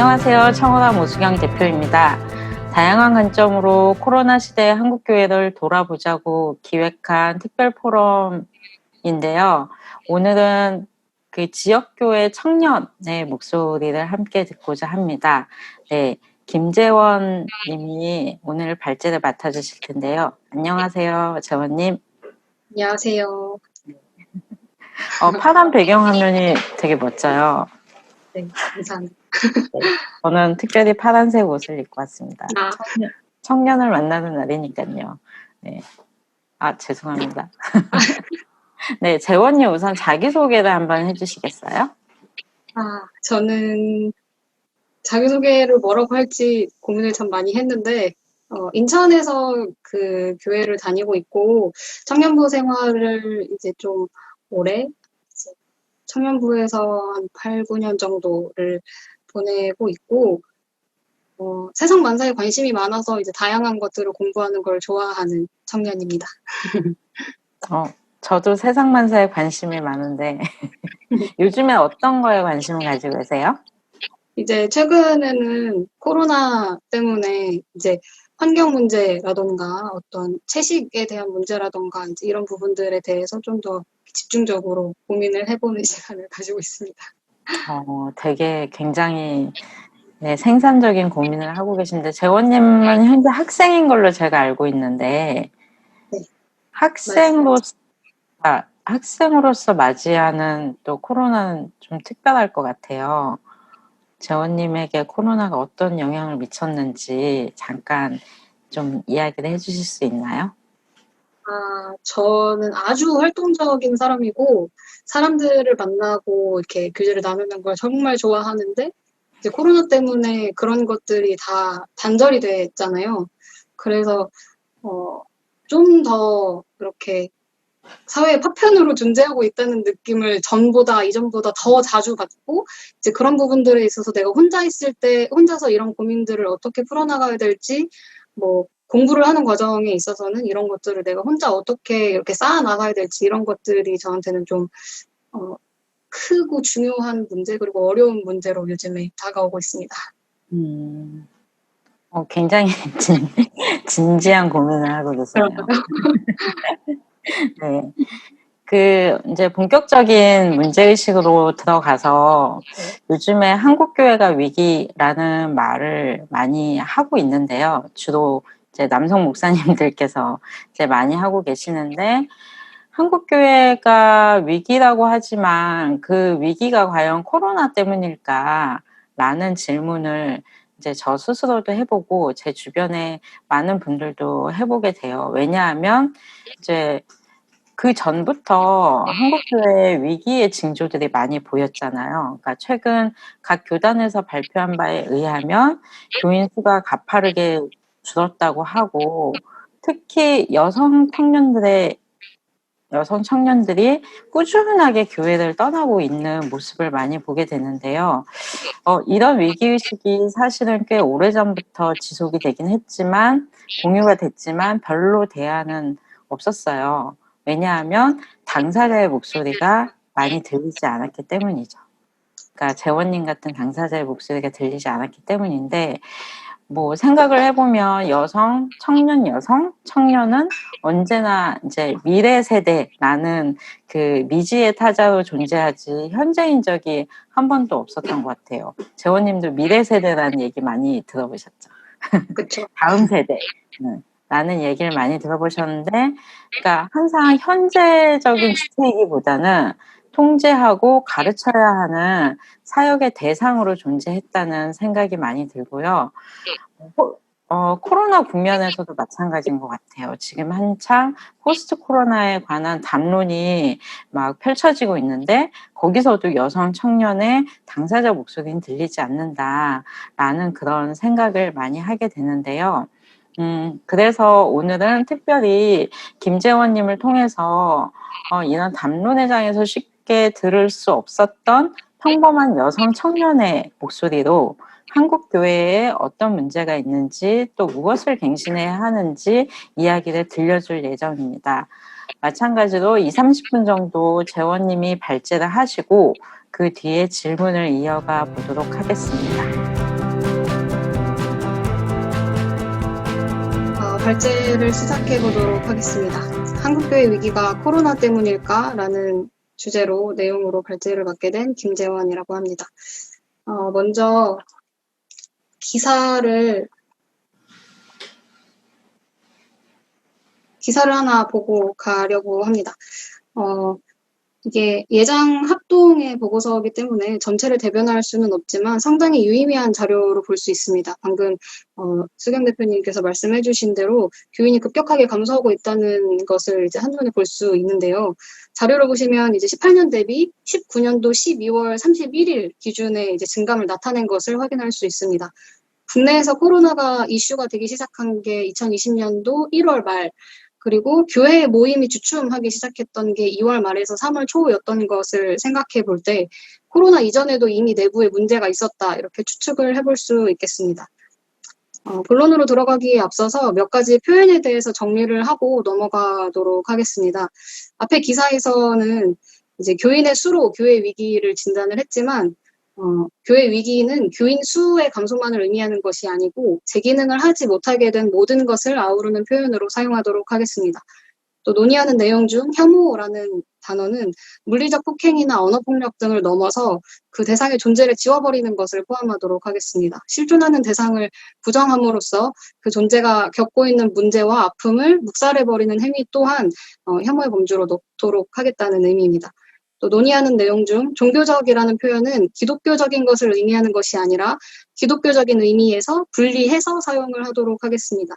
안녕하세요. 청원함 오수경 대표입니다. 다양한 관점으로 코로나 시대의 한국교회를 돌아보자고 기획한 특별 포럼인데요. 오늘은 그 지역교회 청년의 목소리를 함께 듣고자 합니다. 네, 김재원 님이 오늘 발제를 맡아주실 텐데요. 안녕하세요, 재원님. 안녕하세요. 파란 배경화면이 되게 멋져요. 네, 감사합니다. 저는 특별히 파란색 옷을 입고 왔습니다. 아. 청년을 만나는 날이니까요. 네. 죄송합니다. 네, 재원님 우선 자기소개를 한번 해주시겠어요? 저는 자기소개를 뭐라고 할지 고민을 참 많이 했는데, 인천에서 그 교회를 다니고 있고, 청년부 생활을 이제 좀 오래, 이제 청년부에서 한 8, 9년 정도를 보내고 있고, 세상 만사에 관심이 많아서 이제 다양한 것들을 공부하는 걸 좋아하는 청년입니다. 저도 세상 만사에 관심이 많은데, 요즘에 어떤 거에 관심을 가지고 계세요? 이제 최근에는 코로나 때문에 이제 환경 문제라던가 어떤 채식에 대한 문제라던가 이제 이런 부분들에 대해서 좀 더 집중적으로 고민을 해보는 시간을 가지고 있습니다. 되게 굉장히 네, 생산적인 고민을 하고 계신데, 재원님은 현재 학생인 걸로 제가 알고 있는데, 네, 학생으로서 맞이하는 또 코로나는 좀 특별할 것 같아요. 재원님에게 코로나가 어떤 영향을 미쳤는지 잠깐 좀 이야기를 해주실 수 있나요? 저는 아주 활동적인 사람이고 사람들을 만나고 이렇게 교제를 나누는 걸 정말 좋아하는데 이제 코로나 때문에 그런 것들이 다 단절이 됐잖아요. 그래서 좀 더 이렇게 사회의 파편으로 존재하고 있다는 느낌을 이전보다 더 자주 받고, 이제 그런 부분들에 있어서 내가 혼자 있을 때, 혼자서 이런 고민들을 어떻게 풀어나가야 될지, 뭐, 공부를 하는 과정에 있어서는 이런 것들을 내가 혼자 어떻게 이렇게 쌓아나가야 될지, 이런 것들이 저한테는 좀, 크고 중요한 문제, 그리고 어려운 문제로 요즘에 다가오고 있습니다. 굉장히 진지한 고민을 하고 계시네요. 네. 이제 본격적인 문제의식으로 들어가서 요즘에 한국교회가 위기라는 말을 많이 하고 있는데요. 주로 이제 남성 목사님들께서 이제 많이 하고 계시는데, 한국교회가 위기라고 하지만 그 위기가 과연 코로나 때문일까라는 질문을 이제 저 스스로도 해보고 제 주변에 많은 분들도 해보게 돼요. 왜냐하면 이제 그 전부터 한국교회 위기의 징조들이 많이 보였잖아요. 그러니까 최근 각 교단에서 발표한 바에 의하면 교인 수가 가파르게 줄었다고 하고, 특히 여성 청년들이 꾸준하게 교회를 떠나고 있는 모습을 많이 보게 되는데요. 이런 위기의식이 사실은 꽤 오래전부터 지속이 되긴 했지만, 공유가 됐지만 별로 대안은 없었어요. 왜냐하면 당사자의 목소리가 많이 들리지 않았기 때문이죠. 그러니까 재원님 같은 당사자의 목소리가 들리지 않았기 때문인데, 뭐 생각을 해보면 청년은 언제나 이제 미래 세대라는 그 미지의 타자로 존재하지 현재인 적이 한 번도 없었던 것 같아요. 재원님도 미래 세대라는 얘기 많이 들어보셨죠? 그쵸. 다음 세대. 라는 얘기를 많이 들어보셨는데, 그러니까 항상 현재적인 주체이기보다는 통제하고 가르쳐야 하는 사역의 대상으로 존재했다는 생각이 많이 들고요. 코로나 국면에서도 마찬가지인 것 같아요. 지금 한창 포스트 코로나에 관한 담론이 막 펼쳐지고 있는데, 거기서도 여성 청년의 당사자 목소리는 들리지 않는다라는 그런 생각을 많이 하게 되는데요. 그래서 오늘은 특별히 김재원님을 통해서 이런 담론의 장에서 쉽게 들을 수 없었던 평범한 여성 청년의 목소리로 한국 교회에 어떤 문제가 있는지, 또 무엇을 갱신해야 하는지 이야기를 들려줄 예정입니다. 마찬가지로 20-30분 정도 재원님이 발제를 하시고 그 뒤에 질문을 이어가 보도록 하겠습니다. 발제를 시작해 보도록 하겠습니다. 한국교회 위기가 코로나 때문일까라는 주제로 내용으로 발제를 맡게 된 김재원이라고 합니다. 먼저 기사를 하나 보고 가려고 합니다. 이게 예장 합동의 보고서이기 때문에 전체를 대변할 수는 없지만 상당히 유의미한 자료로 볼 수 있습니다. 방금 수경 대표님께서 말씀해 주신 대로 교인이 급격하게 감소하고 있다는 것을 이제 한눈에 볼 수 있는데요. 자료를 보시면 이제 18년 대비 19년도 12월 31일 기준에 이제 증감을 나타낸 것을 확인할 수 있습니다. 국내에서 코로나가 이슈가 되기 시작한 게 2020년도 1월 말, 그리고 교회 모임이 주춤하기 시작했던 게 2월 말에서 3월 초였던 것을 생각해 볼 때 코로나 이전에도 이미 내부에 문제가 있었다, 이렇게 추측을 해볼 수 있겠습니다. 본론으로 들어가기에 앞서서 몇 가지 표현에 대해서 정리를 하고 넘어가도록 하겠습니다. 앞에 기사에서는 이제 교인의 수로 교회 위기를 진단을 했지만 교회 위기는 교인 수의 감소만을 의미하는 것이 아니고 재기능을 하지 못하게 된 모든 것을 아우르는 표현으로 사용하도록 하겠습니다. 또 논의하는 내용 중 혐오라는 단어는 물리적 폭행이나 언어폭력 등을 넘어서 그 대상의 존재를 지워버리는 것을 포함하도록 하겠습니다. 실존하는 대상을 부정함으로써 그 존재가 겪고 있는 문제와 아픔을 묵살해버리는 행위 또한 혐오의 범주로 넣도록 하겠다는 의미입니다. 또 논의하는 내용 중 종교적이라는 표현은 기독교적인 것을 의미하는 것이 아니라 기독교적인 의미에서 분리해서 사용을 하도록 하겠습니다.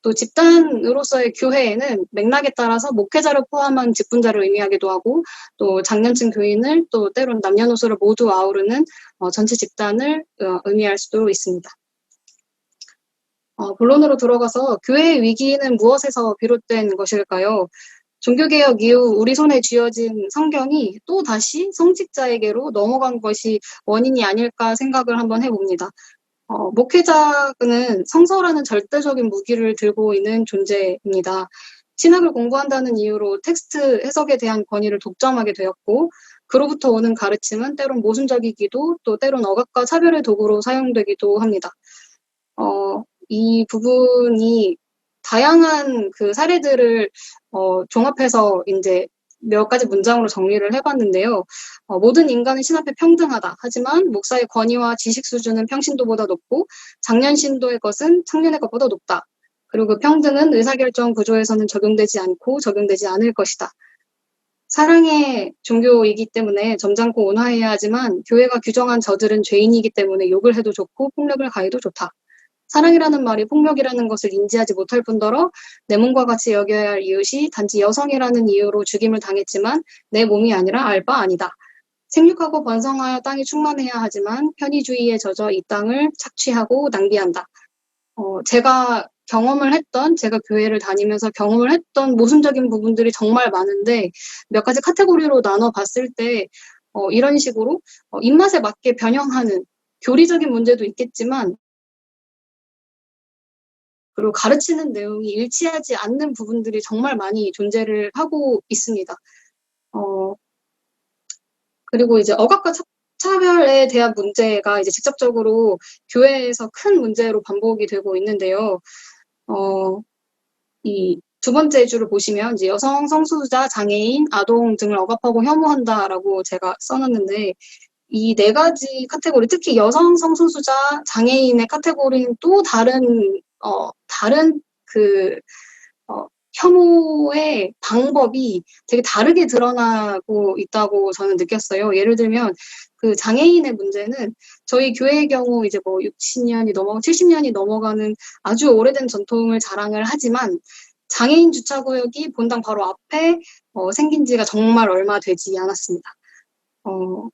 또 집단으로서의 교회에는 맥락에 따라서 목회자를 포함한 직분자를 의미하기도 하고 또 장년층 교인을 또 때론 남녀노소를 모두 아우르는 전체 집단을 의미할 수도 있습니다. 본론으로 들어가서 교회의 위기는 무엇에서 비롯된 것일까요? 종교개혁 이후 우리 손에 쥐어진 성경이 또 다시 성직자에게로 넘어간 것이 원인이 아닐까 생각을 한번 해봅니다. 목회자는 성서라는 절대적인 무기를 들고 있는 존재입니다. 신학을 공부한다는 이유로 텍스트 해석에 대한 권위를 독점하게 되었고 그로부터 오는 가르침은 때론 모순적이기도 또 때론 억압과 차별의 도구로 사용되기도 합니다. 이 부분이 다양한 그 사례들을 종합해서 이제 몇 가지 문장으로 정리를 해봤는데요. 모든 인간은 신 앞에 평등하다. 하지만 목사의 권위와 지식 수준은 평신도보다 높고 장년 신도의 것은 청년의 것보다 높다. 그리고 그 평등은 의사결정 구조에서는 적용되지 않고 적용되지 않을 것이다. 사랑의 종교이기 때문에 점잖고 온화해야 하지만 교회가 규정한 저들은 죄인이기 때문에 욕을 해도 좋고 폭력을 가해도 좋다. 사랑이라는 말이 폭력이라는 것을 인지하지 못할 뿐더러 내 몸과 같이 여겨야 할 이웃이 단지 여성이라는 이유로 죽임을 당했지만 내 몸이 아니라 알 바 아니다. 생육하고 번성하여 땅이 충만해야 하지만 편의주의에 젖어 이 땅을 착취하고 낭비한다. 제가 교회를 다니면서 경험을 했던 모순적인 부분들이 정말 많은데 몇 가지 카테고리로 나눠 봤을 때 이런 식으로 입맛에 맞게 변형하는 교리적인 문제도 있겠지만 그리고 가르치는 내용이 일치하지 않는 부분들이 정말 많이 존재를 하고 있습니다. 그리고 이제 억압과 차별에 대한 문제가 이제 직접적으로 교회에서 큰 문제로 반복이 되고 있는데요. 이 두 번째 주를 보시면 이제 여성, 성소수자, 장애인, 아동 등을 억압하고 혐오한다라고 제가 써놨는데 이 네 가지 카테고리, 특히 여성, 성소수자, 장애인의 카테고리는 또 다른 혐오의 방법이 되게 다르게 드러나고 있다고 저는 느꼈어요. 예를 들면 그 장애인의 문제는 저희 교회의 경우 이제 뭐 60년이 넘어가고 70년이 넘어가는 아주 오래된 전통을 자랑을 하지만 장애인 주차구역이 본당 바로 앞에 생긴 지가 정말 얼마 되지 않았습니다.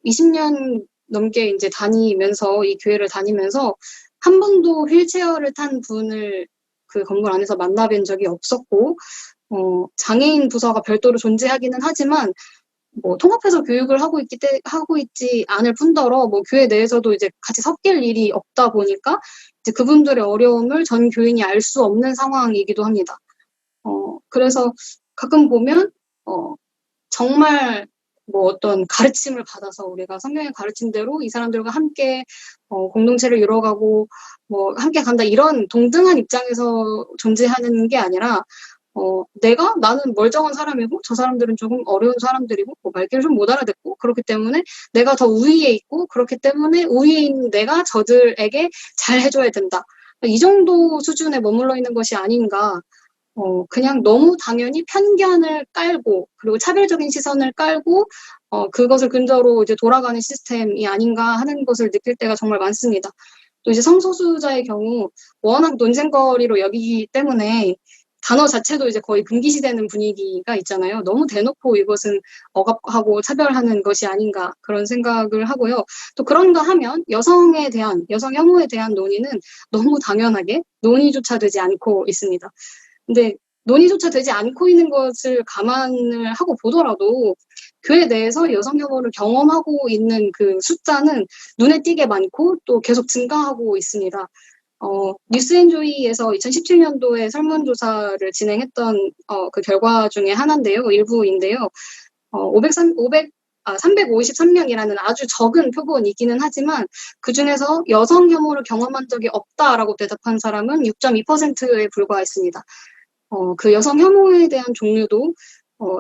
20년 넘게 이제 이 교회를 다니면서 한 번도 휠체어를 탄 분을 그 건물 안에서 만나뵌 적이 없었고, 장애인 부서가 별도로 존재하기는 하지만, 뭐, 통합해서 교육을 하고 있지 않을 뿐더러, 뭐, 교회 내에서도 이제 같이 섞일 일이 없다 보니까, 이제 그분들의 어려움을 전 교인이 알 수 없는 상황이기도 합니다. 그래서 가끔 보면, 정말 뭐 어떤 가르침을 받아서 우리가 성경의 가르침대로 이 사람들과 함께 공동체를 이뤄가고 뭐 함께 간다 이런 동등한 입장에서 존재하는 게 아니라 나는 멀쩡한 사람이고 저 사람들은 조금 어려운 사람들이고 뭐 말귀를 좀 못 알아듣고 그렇기 때문에 내가 더 우위에 있고 그렇기 때문에 우위에 있는 내가 저들에게 잘 해줘야 된다. 이 정도 수준에 머물러 있는 것이 아닌가. 그냥 너무 당연히 편견을 깔고 그리고 차별적인 시선을 깔고 그것을 근저로 이제 돌아가는 시스템이 아닌가 하는 것을 느낄 때가 정말 많습니다. 또 이제 성소수자의 경우 워낙 논쟁거리로 여기기 때문에 단어 자체도 이제 거의 금기시되는 분위기가 있잖아요. 너무 대놓고 이것은 억압하고 차별하는 것이 아닌가 그런 생각을 하고요. 또 그런가 하면 여성 혐오에 대한 논의는 너무 당연하게 논의조차 되지 않고 있습니다. 근데 논의조차 되지 않고 있는 것을 감안을 하고 보더라도 교회 내에서 여성 혐오를 경험하고 있는 그 숫자는 눈에 띄게 많고 또 계속 증가하고 있습니다. 뉴스앤조이에서 2017년도에 설문조사를 진행했던 그 결과 중에 하나인데요. 일부인데요. 353명이라는 아주 적은 표본이기는 하지만 그중에서 여성 혐오를 경험한 적이 없다라고 대답한 사람은 6.2%에 불과했습니다. 그 여성 혐오에 대한 종류도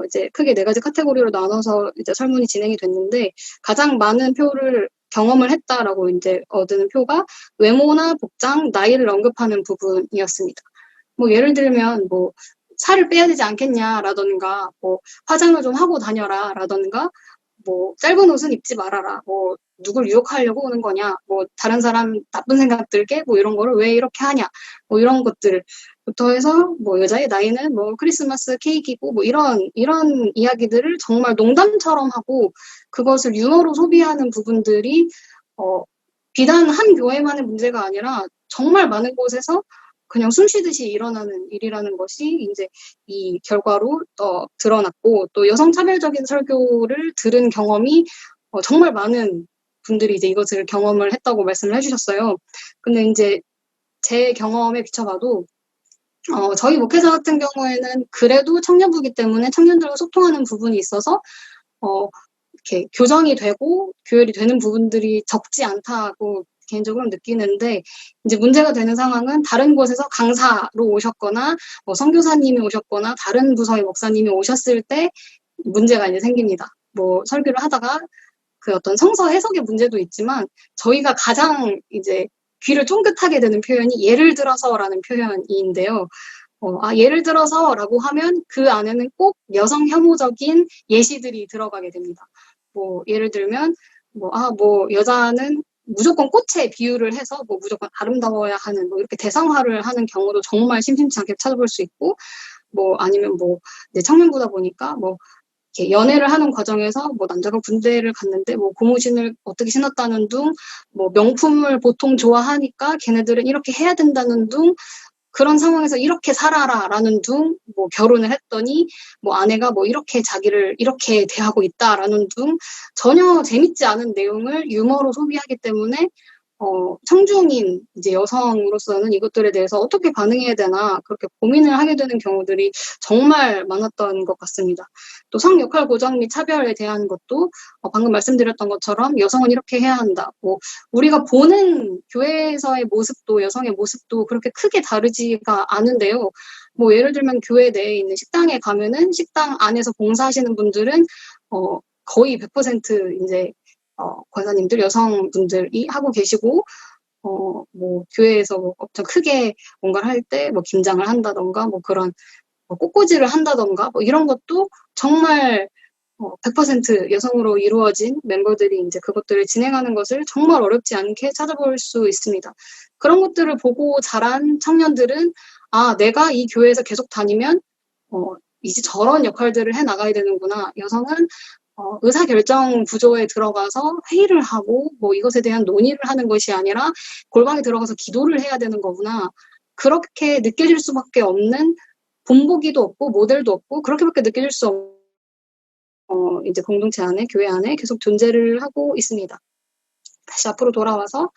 이제 크게 4가지 카테고리로 나눠서 이제 설문이 진행이 됐는데 가장 많은 표를 경험을 했다라고 이제 얻은 표가 외모나 복장, 나이를 언급하는 부분이었습니다. 뭐 예를 들면 뭐 살을 빼야 되지 않겠냐라던가 뭐 화장을 좀 하고 다녀라라던가 뭐 짧은 옷은 입지 말아라 뭐 누굴 유혹하려고 오는 거냐 뭐 다른 사람 나쁜 생각 들게 뭐 이런 거를 왜 이렇게 하냐 뭐 이런 것들부터 해서 뭐 여자의 나이는 뭐 크리스마스 케이크이고 뭐 이런 이야기들을 정말 농담처럼 하고 그것을 유머로 소비하는 부분들이 비단 한 교회만의 문제가 아니라 정말 많은 곳에서 그냥 숨 쉬듯이 일어나는 일이라는 것이 이제 이 결과로 드러났고 또 여성 차별적인 설교를 들은 경험이 정말 많은 분들이 이제 이것을 경험을 했다고 말씀을 해주셨어요. 근데 이제 제 경험에 비춰봐도 저희 목회자 같은 경우에는 그래도 청년부기 때문에 청년들과 소통하는 부분이 있어서 이렇게 교정이 되고 교열이 되는 부분들이 적지 않다고 개인적으로 느끼는데 이제 문제가 되는 상황은 다른 곳에서 강사로 오셨거나 뭐 선교사님이 오셨거나 다른 부서의 목사님이 오셨을 때 문제가 이제 생깁니다. 뭐 설교를 하다가 그 어떤 성서 해석의 문제도 있지만 저희가 가장 이제 귀를 쫑긋하게 되는 표현이 예를 들어서라는 표현인데요. 예를 들어서라고 하면 그 안에는 꼭 여성 혐오적인 예시들이 들어가게 됩니다. 뭐 예를 들면 뭐 여자는 무조건 꽃에 비유를 해서 뭐 무조건 아름다워야 하는 뭐 이렇게 대상화를 하는 경우도 정말 심심치 않게 찾아볼 수 있고 뭐 아니면 뭐 이제 청년부다 보니까 뭐 이렇게 연애를 하는 과정에서 뭐 남자가 군대를 갔는데 뭐 고무신을 어떻게 신었다는 둥, 뭐 명품을 보통 좋아하니까 걔네들은 이렇게 해야 된다는 둥, 그런 상황에서 이렇게 살아라라는 둥, 뭐 결혼을 했더니 뭐 아내가 뭐 이렇게 자기를 이렇게 대하고 있다라는 둥 전혀 재밌지 않은 내용을 유머로 소비하기 때문에 청중인 이제 여성으로서는 이것들에 대해서 어떻게 반응해야 되나 그렇게 고민을 하게 되는 경우들이 정말 많았던 것 같습니다. 또 성 역할 고정 및 차별에 대한 것도 방금 말씀드렸던 것처럼 여성은 이렇게 해야 한다. 뭐 우리가 보는 교회에서의 모습도 여성의 모습도 그렇게 크게 다르지가 않은데요. 뭐 예를 들면 교회 내에 있는 식당에 가면은 식당 안에서 봉사하시는 분들은 거의 100% 이제 권사님들, 여성분들이 하고 계시고, 뭐, 교회에서 뭐 엄청 크게 뭔가를 할 때, 뭐, 김장을 한다던가, 뭐, 그런, 뭐 꽃꽂이를 한다던가, 뭐, 이런 것도 정말, 100% 여성으로 이루어진 멤버들이 이제 그것들을 진행하는 것을 정말 어렵지 않게 찾아볼 수 있습니다. 그런 것들을 보고 자란 청년들은, 내가 이 교회에서 계속 다니면, 이제 저런 역할들을 해 나가야 되는구나. 여성은 의사결정 구조에 들어가서 회의를 하고 뭐 이것에 대한 논의를 하는 것이 아니라 골방에 들어가서 기도를 해야 되는 거구나. 그렇게 느껴질 수밖에 없는 본보기도 없고 모델도 없고 그렇게밖에 느껴질 수 없는 이제 공동체 안에 교회 안에 계속 존재를 하고 있습니다. 다시 앞으로 돌아와서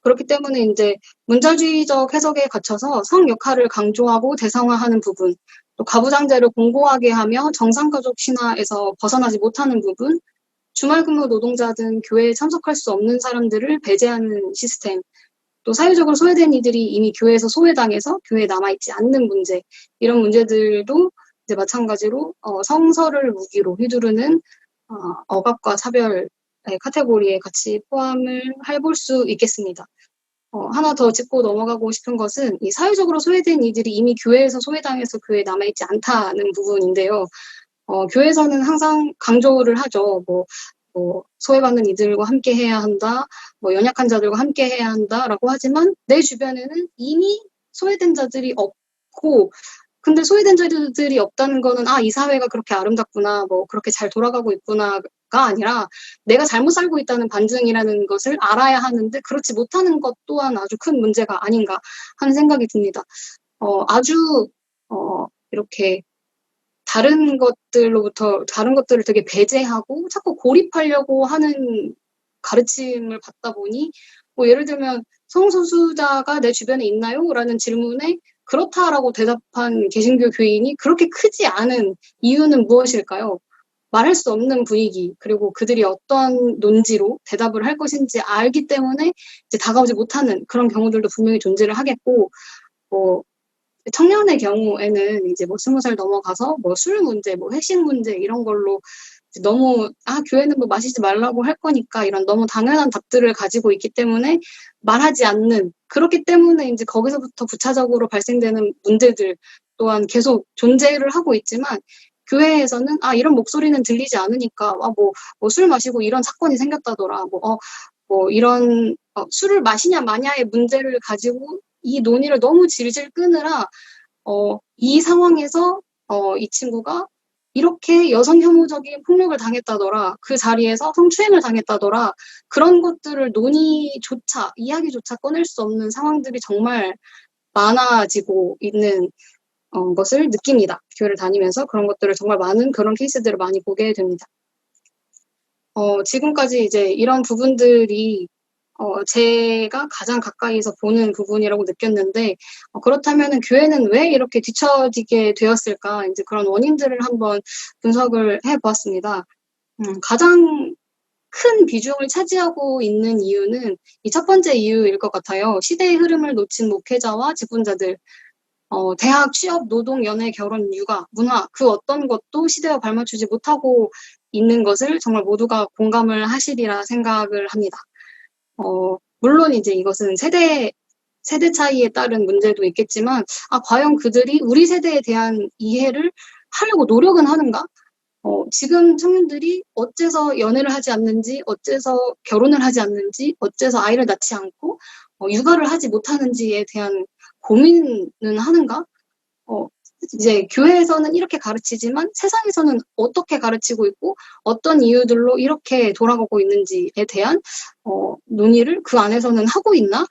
그렇기 때문에 이제 문자주의적 해석에 갇혀서 성 역할을 강조하고 대상화하는 부분, 또 가부장제를 공고하게 하며 정상가족 신화에서 벗어나지 못하는 부분, 주말 근무 노동자 등 교회에 참석할 수 없는 사람들을 배제하는 시스템, 또 사회적으로 소외된 이들이 이미 교회에서 소외당해서 교회에 남아있지 않는 문제, 이런 문제들도 이제 마찬가지로 성서를 무기로 휘두르는 억압과 차별의 카테고리에 같이 포함을 해볼 수 있겠습니다. 하나 더 짚고 넘어가고 싶은 것은 이 사회적으로 소외된 이들이 이미 교회에서 소외당해서 교회에 남아있지 않다는 부분인데요. 교회에서는 항상 강조를 하죠. 소외받는 이들과 함께 해야 한다, 연약한 자들과 함께 해야 한다라고 하지만 내 주변에는 이미 소외된 자들이 없고, 근데 소외된 자들이 없다는 거는 이 사회가 그렇게 아름답구나, 그렇게 잘 돌아가고 있구나가 아니라 내가 잘못 살고 있다는 반증이라는 것을 알아야 하는데 그렇지 못하는 것 또한 아주 큰 문제가 아닌가 하는 생각이 듭니다. 아주 이렇게 다른 것들을 되게 배제하고 자꾸 고립하려고 하는 가르침을 받다 보니, 예를 들면 성소수자가 내 주변에 있나요? 라는 질문에 그렇다라고 대답한 개신교 교인이 그렇게 크지 않은 이유는 무엇일까요? 말할 수 없는 분위기, 그리고 그들이 어떤 논지로 대답을 할 것인지 알기 때문에 이제 다가오지 못하는 그런 경우들도 분명히 존재를 하겠고, 청년의 경우에는 이제 20살 넘어가서 술 문제, 회식 문제 이런 걸로 너무 교회는 마시지 말라고 할 거니까 이런 너무 당연한 답들을 가지고 있기 때문에 말하지 않는, 그렇기 때문에 이제 거기서부터 부차적으로 발생되는 문제들 또한 계속 존재를 하고 있지만, 교회에서는 이런 목소리는 들리지 않으니까 술 마시고 이런 사건이 생겼다더라, 이런 술을 마시냐 마냐의 문제를 가지고 이 논의를 너무 질질 끄느라 이 상황에서 이 친구가 이렇게 여성 혐오적인 폭력을 당했다더라, 그 자리에서 성추행을 당했다더라, 그런 것들을 이야기조차 꺼낼 수 없는 상황들이 정말 많아지고 있는 것을 느낍니다. 교회를 다니면서 그런 것들을 정말 많은 그런 케이스들을 많이 보게 됩니다. 지금까지 이제 이런 부분들이 제가 가장 가까이서 보는 부분이라고 느꼈는데, 그렇다면 교회는 왜 이렇게 뒤처지게 되었을까? 이제 그런 원인들을 한번 분석을 해보았습니다. 가장 큰 비중을 차지하고 있는 이유는 이 첫 번째 이유일 것 같아요. 시대의 흐름을 놓친 목회자와 직분자들, 대학, 취업, 노동, 연애, 결혼, 육아, 문화, 그 어떤 것도 시대와 발맞추지 못하고 있는 것을 정말 모두가 공감을 하시리라 생각을 합니다. 물론 이제 이것은 세대 차이에 따른 문제도 있겠지만, 과연 그들이 우리 세대에 대한 이해를 하려고 노력은 하는가? 지금 청년들이 어째서 연애를 하지 않는지, 어째서 결혼을 하지 않는지, 어째서 아이를 낳지 않고 육아를 하지 못하는지에 대한 고민은 하는가? 이제 교회에서는 이렇게 가르치지만 세상에서는 어떻게 가르치고 있고 어떤 이유들로 이렇게 돌아가고 있는지에 대한 논의를 그 안에서는 하고 있나?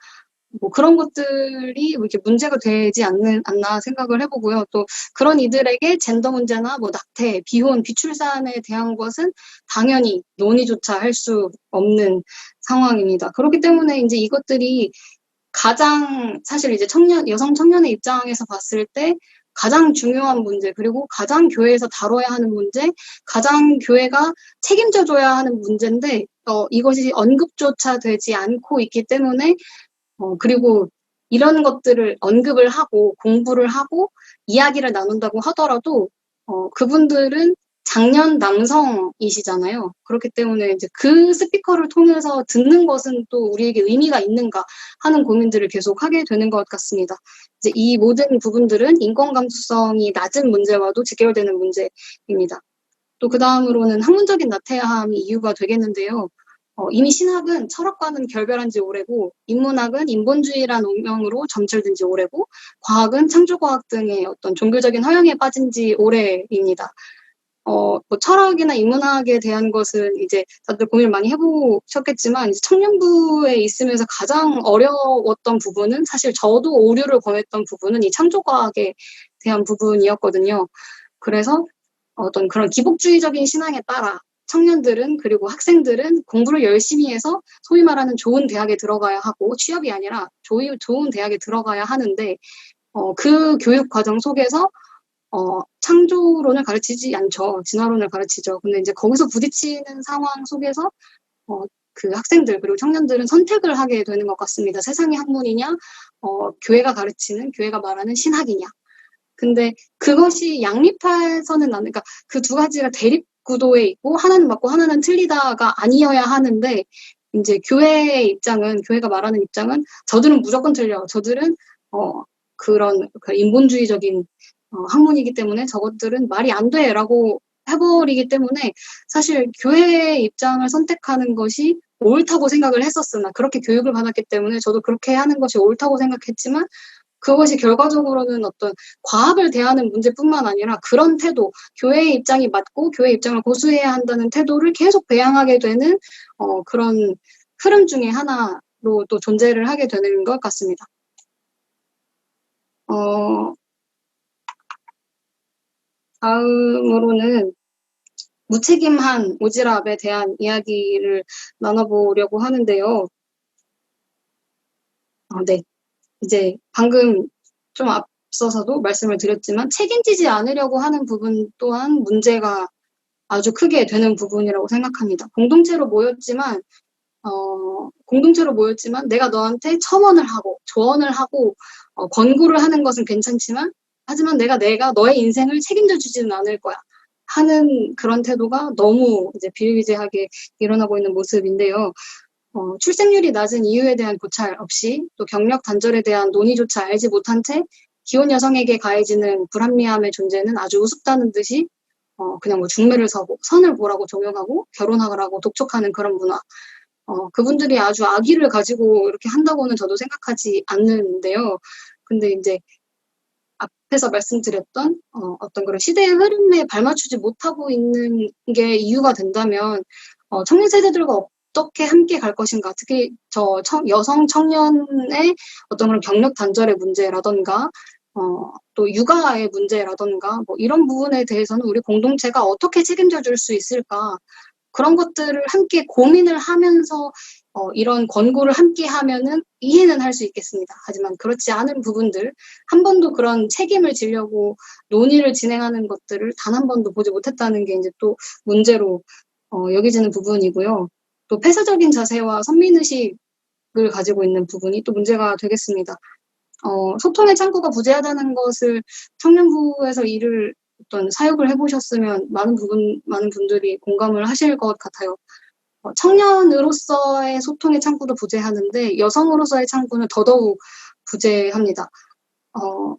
그런 것들이 이렇게 문제가 되지 않나 생각을 해보고요. 또 그런 이들에게 젠더 문제나 낙태, 비혼, 비출산에 대한 것은 당연히 논의조차 할 수 없는 상황입니다. 그렇기 때문에 이제 이것들이 가장 사실 이제 여성 청년의 입장에서 봤을 때 가장 중요한 문제, 그리고 가장 교회에서 다뤄야 하는 문제, 가장 교회가 책임져줘야 하는 문제인데, 이것이 언급조차 되지 않고 있기 때문에, 그리고 이런 것들을 언급을 하고 공부를 하고 이야기를 나눈다고 하더라도, 그분들은 장년 남성이시잖아요. 그렇기 때문에 이제 그 스피커를 통해서 듣는 것은 또 우리에게 의미가 있는가 하는 고민들을 계속 하게 되는 것 같습니다. 이제 이 모든 부분들은 인권 감수성이 낮은 문제와도 직결되는 문제입니다. 또 그 다음으로는 학문적인 나태함이 이유가 되겠는데요. 이미 신학은 철학과는 결별한 지 오래고, 인문학은 인본주의란 운명으로 점철된 지 오래고, 과학은 창조과학 등의 어떤 종교적인 허영에 빠진 지 오래입니다. 철학이나 인문학에 대한 것은 이제 다들 고민을 많이 해보셨겠지만, 이제 청년부에 있으면서 가장 어려웠던 부분은, 사실 저도 오류를 범했던 부분은 이 창조과학에 대한 부분이었거든요. 그래서 어떤 그런 기복주의적인 신앙에 따라 청년들은, 그리고 학생들은 공부를 열심히 해서 소위 말하는 좋은 대학에 들어가야 하고, 취업이 아니라 좋은 대학에 들어가야 하는데, 그 교육 과정 속에서 창조론을 가르치지 않죠. 진화론을 가르치죠. 근데 이제 거기서 부딪히는 상황 속에서 그 학생들 그리고 청년들은 선택을 하게 되는 것 같습니다. 세상의 학문이냐, 교회가 가르치는, 교회가 말하는 신학이냐. 근데 그것이 양립해서는 나는, 그러니까 그 두 가지가 대립 구도에 있고 하나는 맞고 하나는 틀리다가 아니어야 하는데, 이제 교회의 입장은, 교회가 말하는 입장은 저들은 무조건 틀려. 저들은 그런 인본주의적인 학문이기 때문에 저것들은 말이 안 돼라고 해버리기 때문에 사실 교회의 입장을 선택하는 것이 옳다고 생각을 했었으나 그렇게 교육을 받았기 때문에 저도 그렇게 하는 것이 옳다고 생각했지만 그것이 결과적으로는 어떤 과학을 대하는 문제뿐만 아니라 그런 태도, 교회의 입장이 맞고 교회의 입장을 고수해야 한다는 태도를 계속 배양하게 되는 그런 흐름 중에 하나로 또 존재를 하게 되는 것 같습니다. 다음으로는 무책임한 오지랖에 대한 이야기를 나눠보려고 하는데요. 네. 이제 방금 좀 앞서서도 말씀을 드렸지만 책임지지 않으려고 하는 부분 또한 문제가 아주 크게 되는 부분이라고 생각합니다. 공동체로 모였지만 내가 너한테 첨언을 하고 조언을 하고 권고를 하는 것은 괜찮지만 하지만 내가 너의 인생을 책임져 주지는 않을 거야 하는 그런 태도가 너무 이제 비일비재하게 일어나고 있는 모습인데요. 출생률이 낮은 이유에 대한 고찰 없이 또 경력 단절에 대한 논의조차 알지 못한 채 기혼 여성에게 가해지는 불합리함의 존재는 아주 우습다는 듯이 그냥 뭐 중매를 서고 선을 보라고 종용하고 결혼하라고 독촉하는 그런 문화. 그분들이 아주 악의를 가지고 이렇게 한다고는 저도 생각하지 않는데요. 근데 이제 앞에서 말씀드렸던 어떤 그런 시대의 흐름에 발맞추지 못하고 있는 게 이유가 된다면 청년 세대들과 어떻게 함께 갈 것인가, 특히 여성 청년의 어떤 그런 경력 단절의 문제라던가 또 육아의 문제라던가 뭐 이런 부분에 대해서는 우리 공동체가 어떻게 책임져 줄 수 있을까, 그런 것들을 함께 고민을 하면서 이런 권고를 함께 하면은 이해는 할 수 있겠습니다. 하지만 그렇지 않은 부분들, 한 번도 그런 책임을 지려고 논의를 진행하는 것들을 단 한 번도 보지 못했다는 게 이제 또 문제로 여겨지는 부분이고요. 또 폐쇄적인 자세와 선민의식을 가지고 있는 부분이 또 문제가 되겠습니다. 소통의 창구가 부재하다는 것을 청년부에서 일을 어떤 사역을 해보셨으면 많은 분들이 공감을 하실 것 같아요. 청년으로서의 소통의 창구도 부재하는데 여성으로서의 창구는 더더욱 부재합니다.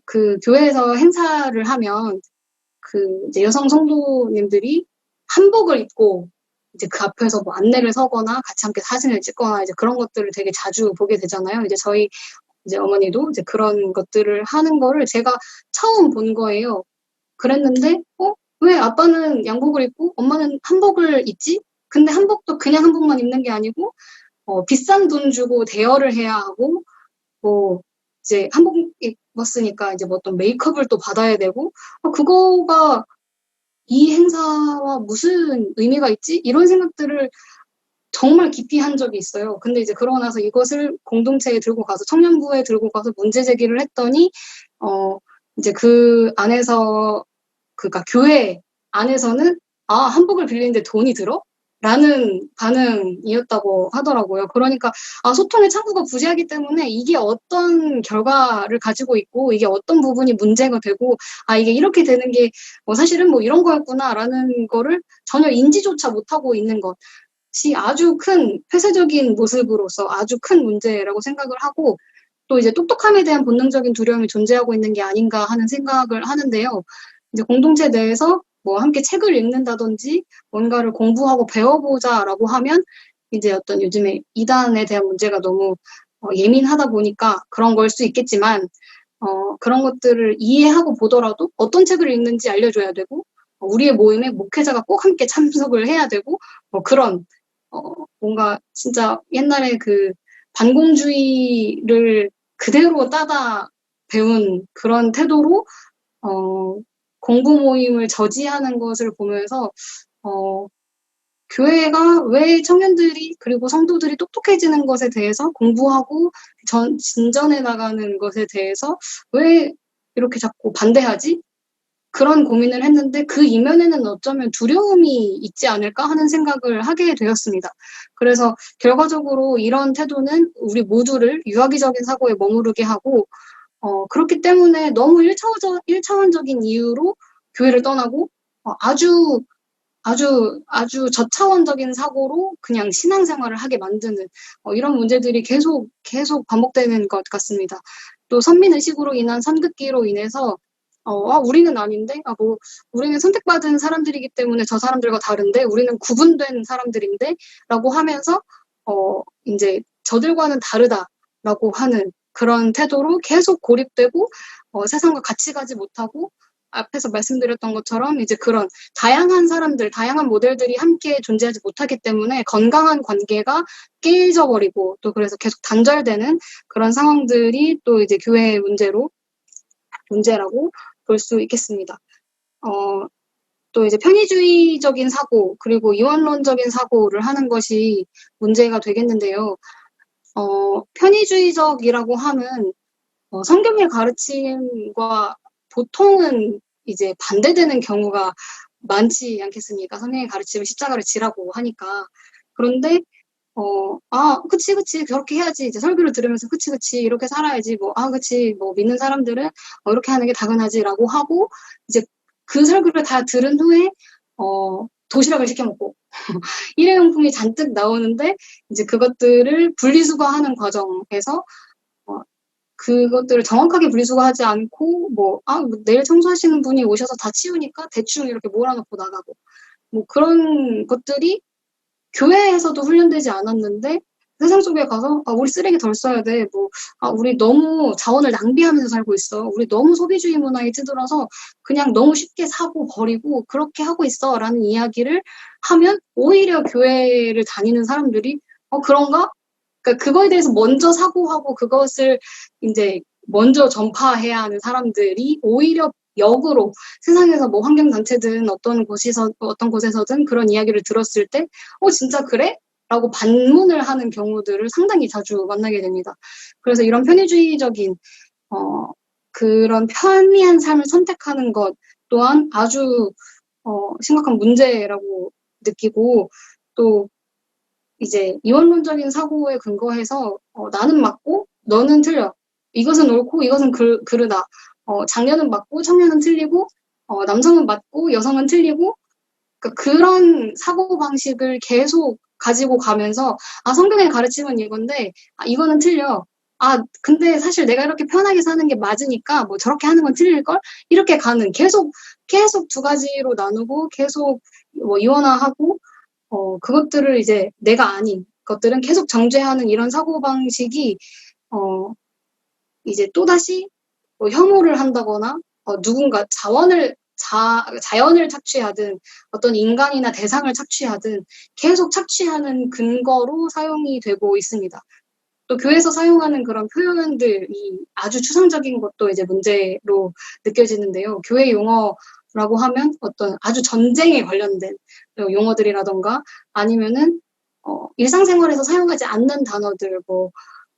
그 교회에서 행사를 하면 이제 여성 성도님들이 한복을 입고 이제 그 앞에서 뭐 안내를 서거나 같이 함께 사진을 찍거나 이제 그런 것들을 되게 자주 보게 되잖아요. 이제 저희 이제 어머니도 이제 그런 것들을 하는 거를 제가 처음 본 거예요. 그랬는데, 왜 아빠는 양복을 입고 엄마는 한복을 입지? 근데 한복도 그냥 한복만 입는 게 아니고, 비싼 돈 주고 대여를 해야 하고, 뭐, 이제 한복 입었으니까 이제 뭐 어떤 메이크업을 또 받아야 되고, 그거가 이 행사와 무슨 의미가 있지? 이런 생각들을 정말 깊이 한 적이 있어요. 근데 이제 그러고 나서 이것을 공동체에 들고 가서, 청년부에 들고 가서 문제 제기를 했더니, 이제 그 안에서, 그러니까 교회 안에서는 한복을 빌리는데 돈이 들어? 라는 반응이었다고 하더라고요. 그러니까 소통의 창구가 부재하기 때문에 이게 어떤 결과를 가지고 있고 이게 어떤 부분이 문제가 되고 이게 이렇게 되는 게 사실은 뭐 이런 거였구나라는 거를 전혀 인지조차 못하고 있는 것이 아주 큰 폐쇄적인 모습으로서 아주 큰 문제라고 생각을 하고, 또 이제 똑똑함에 대한 본능적인 두려움이 존재하고 있는 게 아닌가 하는 생각을 하는데요. 이제 공동체 내에서 뭐 함께 책을 읽는다든지 뭔가를 공부하고 배워보자라고 하면 이제 어떤 요즘에 이단에 대한 문제가 너무 예민하다 보니까 그런 걸 수 있겠지만 그런 것들을 이해하고 보더라도 어떤 책을 읽는지 알려줘야 되고 우리의 모임에 목회자가 꼭 함께 참석을 해야 되고 그런 뭔가 진짜 옛날에 그 반공주의를 그대로 따다 배운 그런 태도로 공부 모임을 저지하는 것을 보면서 교회가 왜 청년들이 그리고 성도들이 똑똑해지는 것에 대해서 공부하고 진전해 나가는 것에 대해서 왜 이렇게 자꾸 반대하지? 그런 고민을 했는데 그 이면에는 어쩌면 두려움이 있지 않을까 하는 생각을 하게 되었습니다. 그래서 결과적으로 이런 태도는 우리 모두를 유아기적인 사고에 머무르게 하고 그렇기 때문에 너무 일차원적인 이유로 교회를 떠나고 아주 아주 저차원적인 사고로 그냥 신앙생활을 하게 만드는 이런 문제들이 계속 반복되는 것 같습니다. 또 선민의식으로 인한 선긋기로 인해서 우리는 아닌데, 우리는 선택받은 사람들이기 때문에 저 사람들과 다른데, 우리는 구분된 사람들인데, 라고 하면서, 이제 저들과는 다르다라고 하는 그런 태도로 계속 고립되고, 세상과 같이 가지 못하고, 앞에서 말씀드렸던 것처럼 이제 그런 다양한 사람들, 다양한 모델들이 함께 존재하지 못하기 때문에 건강한 관계가 깨져 버리고 또 그래서 계속 단절되는 그런 상황들이 또 이제 교회의 문제라고 볼 수 있겠습니다. 또 이제 편의주의적인 사고 그리고 이원론적인 사고를 하는 것이 문제가 되겠는데요. 편의주의적이라고 하면 성경의 가르침과 보통은 이제 반대되는 경우가 많지 않겠습니까? 성경의 가르침을 십자가를 지라고 하니까. 그런데 그치, 그렇게 해야지. 이제 설교를 들으면서, 그치, 이렇게 살아야지. 그치, 믿는 사람들은 이렇게 하는 게 당연하지라고 하고, 이제 그 설교를 다 들은 후에, 도시락을 시켜 먹고, 일회용품이 잔뜩 나오는데, 이제 그것들을 분리수거하는 과정에서, 그것들을 정확하게 분리수거하지 않고, 내일 청소하시는 분이 오셔서 다 치우니까 대충 이렇게 몰아놓고 나가고, 그런 것들이 교회에서도 훈련되지 않았는데 세상 속에 가서 우리 쓰레기 덜 써야 돼. 우리 너무 자원을 낭비하면서 살고 있어. 우리 너무 소비주의 문화에 찌들어서 그냥 너무 쉽게 사고 버리고 그렇게 하고 있어라는 이야기를 하면 오히려 교회를 다니는 사람들이 그런가? 그러니까 그거에 대해서 먼저 사고하고 그것을 이제 먼저 전파해야 하는 사람들이 오히려 역으로 세상에서 환경단체든 어떤 곳에서든 그런 이야기를 들었을 때, 진짜 그래? 라고 반문을 하는 경우들을 상당히 자주 만나게 됩니다. 그래서 이런 편의주의적인, 그런 편리한 삶을 선택하는 것 또한 아주, 심각한 문제라고 느끼고, 또 이제 이원론적인 사고에 근거해서 나는 맞고 너는 틀려. 이것은 옳고 이것은 그르다. 장녀는 맞고 청년은 틀리고 남성은 맞고 여성은 틀리고 그러니까 그런 사고방식을 계속 가지고 가면서 성경의 가르침은 이건데 이거는 틀려. 근데 사실 내가 이렇게 편하게 사는 게 맞으니까 저렇게 하는 건 틀릴걸? 이렇게 가는 계속 두 가지로 나누고 계속 이원화하고 그것들을 이제 내가 아닌 것들은 계속 정죄하는 이런 사고방식이, 이제 또다시 혐오를 한다거나, 누군가 자연을 착취하든, 어떤 인간이나 대상을 착취하든, 계속 착취하는 근거로 사용이 되고 있습니다. 또 교회에서 사용하는 그런 표현들이 아주 추상적인 것도 이제 문제로 느껴지는데요. 교회 용어라고 하면 어떤 아주 전쟁에 관련된 용어들이라던가 아니면은 일상생활에서 사용하지 않는 단어들,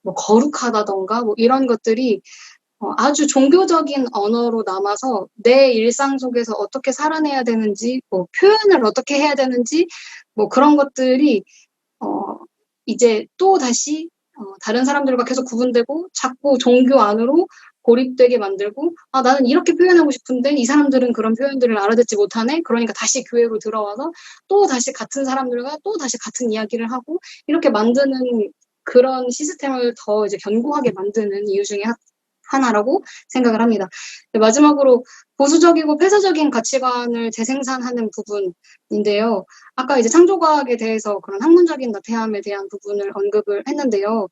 거룩하다던가 이런 것들이 아주 종교적인 언어로 남아서 내 일상 속에서 어떻게 살아내야 되는지, 표현을 어떻게 해야 되는지, 그런 것들이 이제 또 다시 다른 사람들과 계속 구분되고 자꾸 종교 안으로 고립되게 만들고 나는 이렇게 표현하고 싶은데 이 사람들은 그런 표현들을 알아듣지 못하네. 그러니까 다시 교회로 들어와서 또 다시 같은 사람들과 또 다시 같은 이야기를 하고 이렇게 만드는 그런 시스템을 더 이제 견고하게 만드는 이유 중에 하나라고 생각을 합니다. 마지막으로 보수적이고 폐쇄적인 가치관을 재생산하는 부분인데요. 아까 이제 창조과학에 대해서 그런 학문적인 나태함에 대한 부분을 언급을 했는데요.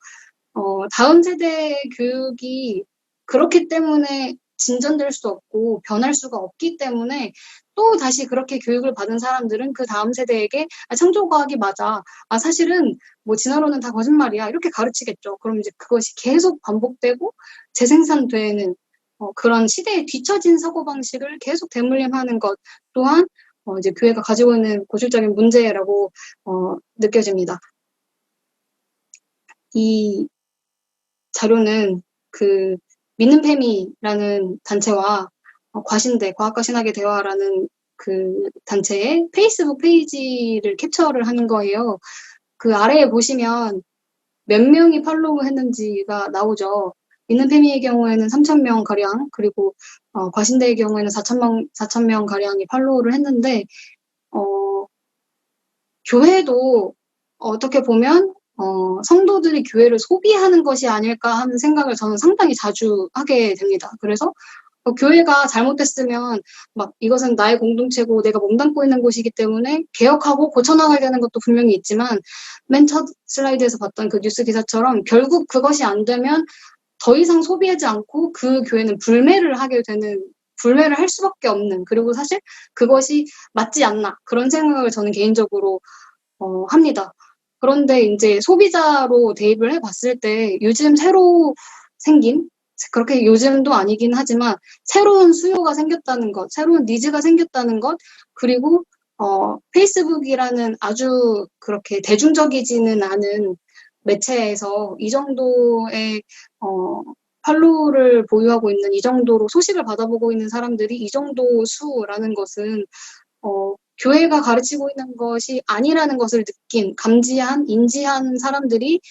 다음 세대 교육이 그렇기 때문에 진전될 수 없고 변할 수가 없기 때문에 또 다시 그렇게 교육을 받은 사람들은 그 다음 세대에게 창조과학이 맞아. 사실은 진화론은 다 거짓말이야. 이렇게 가르치겠죠. 그럼 이제 그것이 계속 반복되고 재생산되는 그런 시대에 뒤처진 사고방식을 계속 대물림하는 것 또한 이제 교회가 가지고 있는 고질적인 문제라고 느껴집니다. 이 자료는 그 믿는 팸이라는 단체와 과신대, 과학과 신학의 대화라는 그 단체의 페이스북 페이지를 캡처를 한 거예요. 그 아래에 보시면 몇 명이 팔로우 했는지가 나오죠. 있는페미의 경우에는 3,000명 가량, 그리고 과신대의 경우에는 4,000명 가량이 팔로우를 했는데, 교회도 어떻게 보면 성도들이 교회를 소비하는 것이 아닐까 하는 생각을 저는 상당히 자주 하게 됩니다. 그래서 교회가 잘못됐으면 막 이것은 나의 공동체고 내가 몸담고 있는 곳이기 때문에 개혁하고 고쳐나가야 되는 것도 분명히 있지만 맨 첫 슬라이드에서 봤던 그 뉴스 기사처럼 결국 그것이 안 되면 더 이상 소비하지 않고 그 교회는 불매를 할 수밖에 없는, 그리고 사실 그것이 맞지 않나 그런 생각을 저는 개인적으로 합니다. 그런데 이제 소비자로 대입을 해봤을 때 요즘 새로 생긴, 그렇게 요즘도 아니긴 하지만 새로운 수요가 생겼다는 것, 새로운 니즈가 생겼다는 것, 그리고 페이스북이라는 아주 그렇게 대중적이지는 않은 매체에서 이 정도의 팔로우를 보유하고 있는, 이 정도로 소식을 받아보고 있는 사람들이 이 정도 수라는 것은 교회가 가르치고 있는 것이 아니라는 것을 감지한, 인지한 사람들이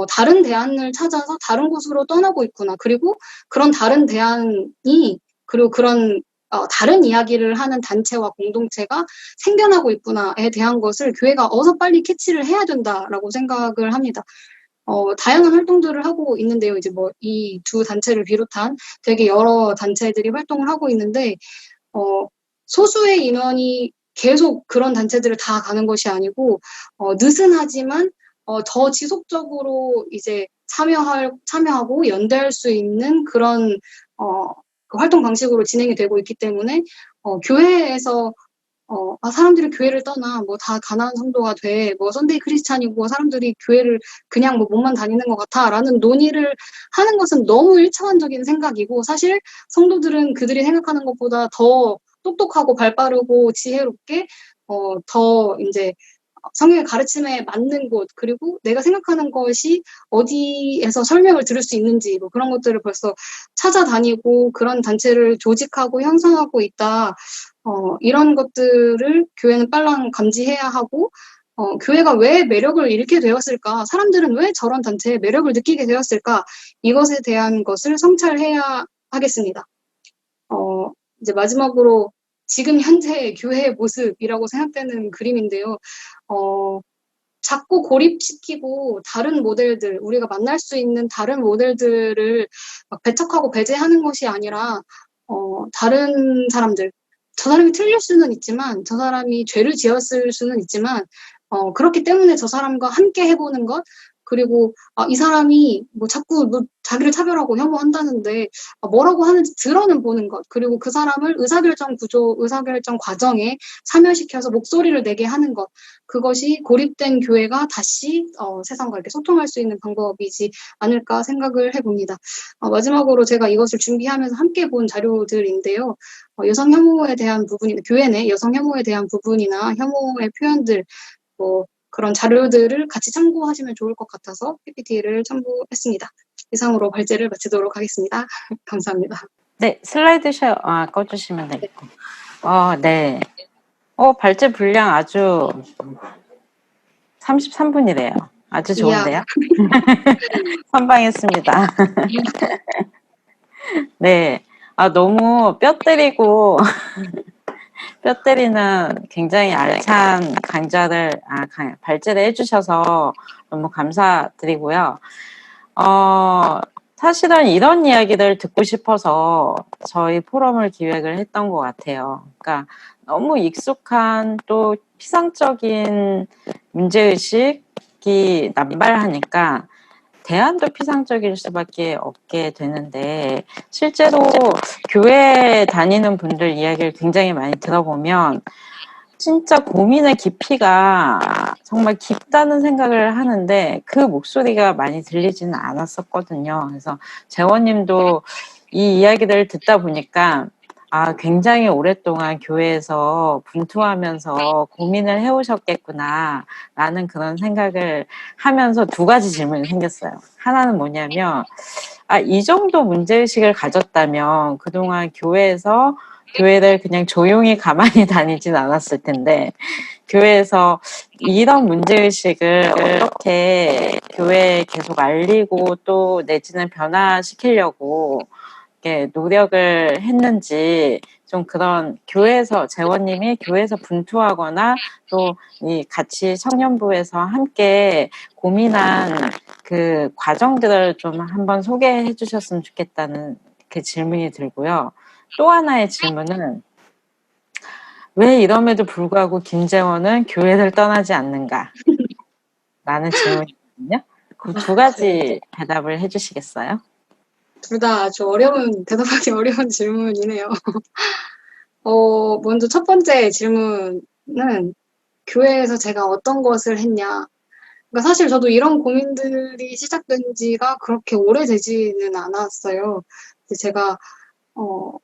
다른 대안을 찾아서 다른 곳으로 떠나고 있구나. 그리고 그런 다른 대안이, 그리고 그런 다른 이야기를 하는 단체와 공동체가 생겨나고 있구나에 대한 것을 교회가 어서 빨리 캐치를 해야 된다라고 생각을 합니다. 다양한 활동들을 하고 있는데요. 이제 뭐 이 두 단체를 비롯한 되게 여러 단체들이 활동을 하고 있는데, 소수의 인원이 계속 그런 단체들을 다 가는 것이 아니고, 느슨하지만, 더 지속적으로 이제 참여하고 연대할 수 있는 그런, 그 활동 방식으로 진행이 되고 있기 때문에, 교회에서 사람들이 교회를 떠나, 뭐, 다 가난한 성도가 돼, 뭐, 선데이 크리스찬이고, 사람들이 교회를 그냥 뭐, 몸만 다니는 것 같아, 라는 논의를 하는 것은 너무 일차원적인 생각이고, 사실 성도들은 그들이 생각하는 것보다 더 똑똑하고 발빠르고 지혜롭게, 더 이제 성경의 가르침에 맞는 곳, 그리고 내가 생각하는 것이 어디에서 설명을 들을 수 있는지, 뭐 그런 것들을 벌써 찾아다니고 그런 단체를 조직하고 형성하고 있다. 이런 것들을 교회는 빨랑 감지해야 하고, 교회가 왜 매력을 잃게 되었을까? 사람들은 왜 저런 단체에 매력을 느끼게 되었을까? 이것에 대한 것을 성찰해야 하겠습니다. 이제 마지막으로 지금 현재 교회의 모습이라고 생각되는 그림인데요. 자꾸 고립시키고 다른 모델들, 우리가 만날 수 있는 다른 모델들을 막 배척하고 배제하는 것이 아니라, 다른 사람들, 저 사람이 틀릴 수는 있지만, 저 사람이 죄를 지었을 수는 있지만, 그렇기 때문에 저 사람과 함께 해보는 것, 그리고 이 사람이 뭐 자꾸 뭐 자기를 차별하고 혐오한다는데 뭐라고 하는지 들어는 보는 것, 그리고 그 사람을 의사결정 과정에 참여시켜서 목소리를 내게 하는 것, 그것이 고립된 교회가 다시 세상과 이렇게 소통할 수 있는 방법이지 않을까 생각을 해봅니다. 마지막으로 제가 이것을 준비하면서 함께 본 자료들인데요. 여성 혐오에 대한 부분이나 교회 내 여성 혐오에 대한 부분이나 혐오의 표현들, 뭐 그런 자료들을 같이 참고하시면 좋을 것 같아서 PPT를 첨부했습니다. 이상으로 발제를 마치도록 하겠습니다. 감사합니다. 네, 슬라이드 꺼주시면 되겠고. 네. 발제 분량 아주 33분이래요. 아주 좋은데요? 선방했습니다. 네. 너무 뼈 때리고, 뼈 때리는 굉장히 알찬 발제를 해주셔서 너무 감사드리고요. 사실은 이런 이야기를 듣고 싶어서 저희 포럼을 기획을 했던 것 같아요. 그러니까 너무 익숙한 또 피상적인 문제의식이 남발하니까 대안도 피상적일 수밖에 없게 되는데, 실제로 교회 다니는 분들 이야기를 굉장히 많이 들어보면 진짜 고민의 깊이가 정말 깊다는 생각을 하는데 그 목소리가 많이 들리지는 않았었거든요. 그래서 재원님도 이 이야기들을 듣다 보니까 굉장히 오랫동안 교회에서 분투하면서 고민을 해오셨겠구나, 라는 그런 생각을 하면서 두 가지 질문이 생겼어요. 하나는 뭐냐면, 이 정도 문제의식을 가졌다면 그동안 교회를 그냥 조용히 가만히 다니진 않았을 텐데, 교회에서 이런 문제의식을 어떻게 교회에 계속 알리고 또 내지는 변화시키려고 이렇게 노력을 했는지, 좀 그런 재원님이 교회에서 분투하거나 또 이 같이 청년부에서 함께 고민한 그 과정들을 좀 한번 소개해 주셨으면 좋겠다는 그 질문이 들고요. 또 하나의 질문은, 왜 이럼에도 불구하고 김재원은 교회를 떠나지 않는가? 라는 질문이거든요. 그 두 가지 대답을 해주시겠어요? 둘 다 아주 대답하기 어려운 질문이네요. 먼저 첫 번째 질문은 교회에서 제가 어떤 것을 했냐. 그러니까 사실 저도 이런 고민들이 시작된 지가 그렇게 오래되지는 않았어요. 제가, 어,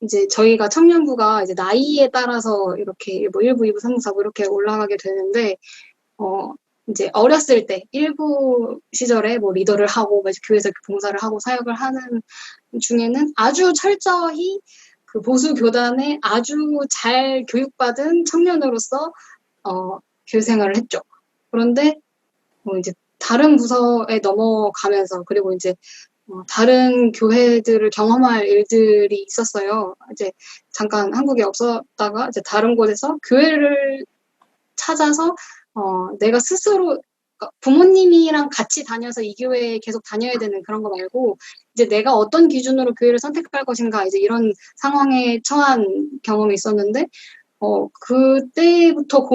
이제 저희가 청년부가 이제 나이에 따라서 이렇게 뭐 1부, 2부, 3부, 4부 이렇게 올라가게 되는데, 이제 어렸을 때 1부 시절에 뭐 리더를 하고 교회에서 봉사를 하고 사역을 하는 중에는 아주 철저히 그 보수 교단에 아주 잘 교육받은 청년으로서 교회 생활을 했죠. 그런데 이제 다른 부서에 넘어가면서 그리고 이제 다른 교회들을 경험할 일들이 있었어요. 이제 잠깐 한국에 없었다가 이제 다른 곳에서 교회를 찾아서 내가 스스로 부모님이랑 같이 다녀서 이 교회에 계속 다녀야 되는 그런 거 말고 이제 내가 어떤 기준으로 교회를 선택할 것인가 이제 이런 상황에 처한 경험이 있었는데 그때부터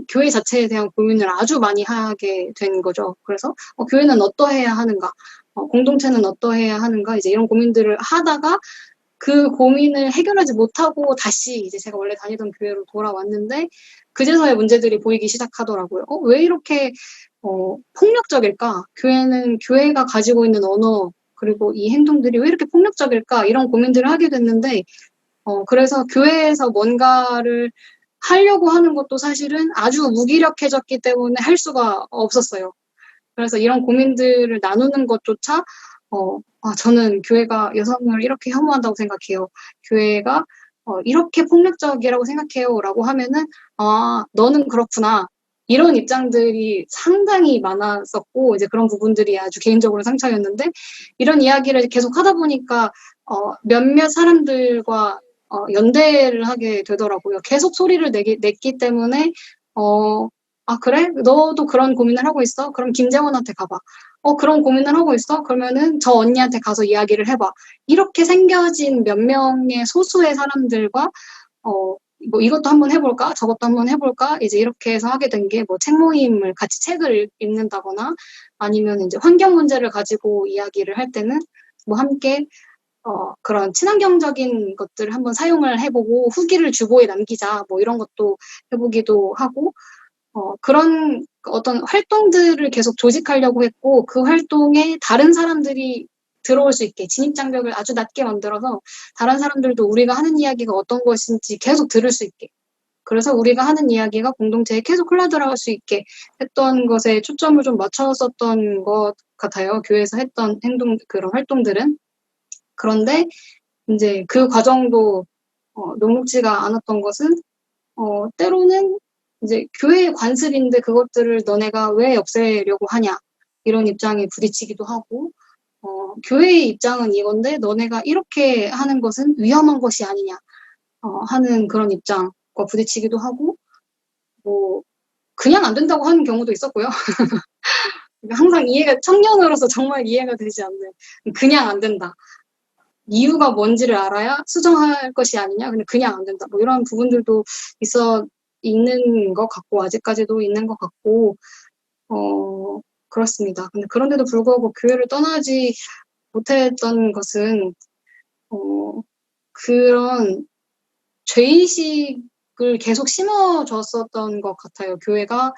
교회 자체에 대한 고민을 아주 많이 하게 된 거죠. 그래서 교회는 어떠해야 하는가, 공동체는 어떠해야 하는가 이제 이런 고민들을 하다가 그 고민을 해결하지 못하고 다시 이제 제가 원래 다니던 교회로 돌아왔는데 그제서야 문제들이 보이기 시작하더라고요. 왜 이렇게 폭력적일까? 교회가 가지고 있는 언어 그리고 이 행동들이 왜 이렇게 폭력적일까? 이런 고민들을 하게 됐는데 그래서 교회에서 뭔가를 하려고 하는 것도 사실은 아주 무기력해졌기 때문에 할 수가 없었어요. 그래서 이런 고민들을 나누는 것조차 저는 교회가 여성을 이렇게 혐오한다고 생각해요. 교회가 이렇게 폭력적이라고 생각해요. 라고 하면은, 너는 그렇구나. 이런 입장들이 상당히 많았었고, 이제 그런 부분들이 아주 개인적으로 상처였는데, 이런 이야기를 계속 하다 보니까, 몇몇 사람들과 연대를 하게 되더라고요. 계속 소리를 냈기 때문에, 그래? 너도 그런 고민을 하고 있어? 그럼 김재원한테 가봐. 그런 고민을 하고 있어? 그러면은 저 언니한테 가서 이야기를 해봐. 이렇게 생겨진 몇 명의 소수의 사람들과, 뭐 이것도 한번 해볼까? 저것도 한번 해볼까? 이제 이렇게 해서 하게 된 게 뭐 책 모임을 같이 책을 읽는다거나 아니면 이제 환경 문제를 가지고 이야기를 할 때는 뭐 함께 그런 친환경적인 것들을 한번 사용을 해보고 후기를 주보에 남기자. 뭐 이런 것도 해보기도 하고, 그런 어떤 활동들을 계속 조직하려고 했고, 그 활동에 다른 사람들이 들어올 수 있게 진입장벽을 아주 낮게 만들어서 다른 사람들도 우리가 하는 이야기가 어떤 것인지 계속 들을 수 있게. 그래서 우리가 하는 이야기가 공동체에 계속 흘러들어갈 수 있게 했던 것에 초점을 좀 맞췄었던 것 같아요. 교회에서 했던 그런 활동들은. 그런데 이제 그 과정도 녹록지가 않았던 것은 때로는 이제 교회의 관습인데 그것들을 너네가 왜 없애려고 하냐 이런 입장에 부딪히기도 하고 교회의 입장은 이건데 너네가 이렇게 하는 것은 위험한 것이 아니냐 하는 그런 입장과 부딪히기도 하고 뭐 그냥 안 된다고 하는 경우도 있었고요. 항상 청년으로서 정말 이해가 되지 않는 그냥 안 된다. 이유가 뭔지를 알아야 수정할 것이 아니냐. 근데 그냥 안 된다. 뭐 이런 부분들도 있는 것 같고 아직까지도 있는 것 같고 그렇습니다. 근데 그런데도 불구하고 교회를 떠나지 못했던 것은 그런 죄의식을 계속 심어줬었던 것 같아요. 교회가